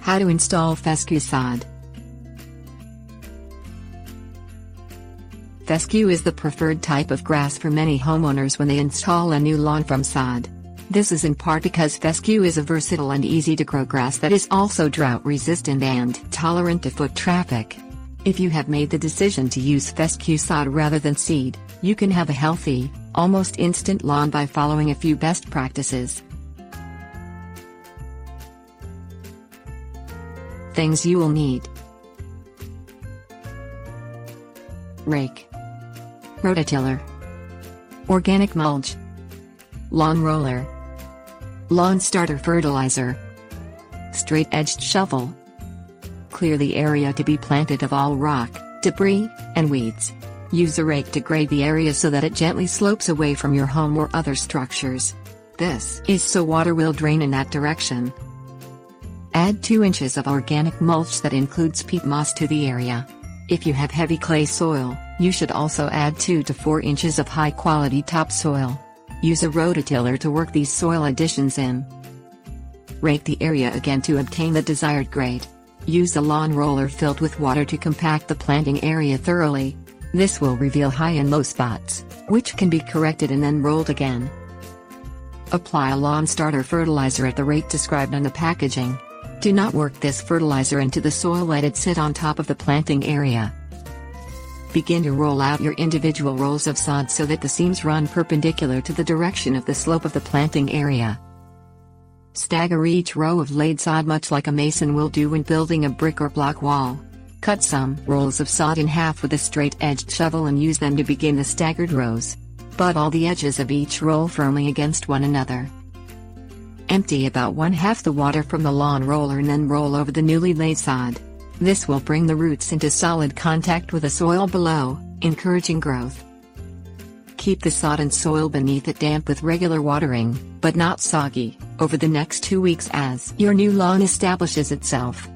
How to install fescue sod. Fescue is the preferred type of grass for many homeowners when they install a new lawn from sod. This is in part because fescue is a versatile and easy-to-grow grass that is also drought-resistant and tolerant to foot traffic. If you have made the decision to use fescue sod rather than seed, you can have a healthy, almost instant lawn by following a few best practices. Things you will need: rake, rototiller, organic mulch, lawn roller, lawn starter fertilizer, straight-edged shovel. Clear the area to be planted of all rock, debris, and weeds. Use a rake to grade the area so that it gently slopes away from your home or other structures. This is so water will drain in that direction. Add 2 inches of organic mulch that includes peat moss to the area. If you have heavy clay soil, you should also add 2 to 4 inches of high-quality topsoil. Use a rototiller to work these soil additions in. Rake the area again to obtain the desired grade. Use a lawn roller filled with water to compact the planting area thoroughly. This will reveal high and low spots, which can be corrected and then rolled again. Apply a lawn starter fertilizer at the rate described on the packaging. Do not work this fertilizer into the soil, let it sit on top of the planting area. Begin to roll out your individual rolls of sod so that the seams run perpendicular to the direction of the slope of the planting area. Stagger each row of laid sod much like a mason will do when building a brick or block wall. Cut some rolls of sod in half with a straight-edged shovel and use them to begin the staggered rows. Butt all the edges of each roll firmly against one another. Empty about 1/2 the water from the lawn roller and then roll over the newly laid sod. This will bring the roots into solid contact with the soil below, encouraging growth. Keep the sod and soil beneath it damp with regular watering, but not soggy, over the next 2 weeks as your new lawn establishes itself.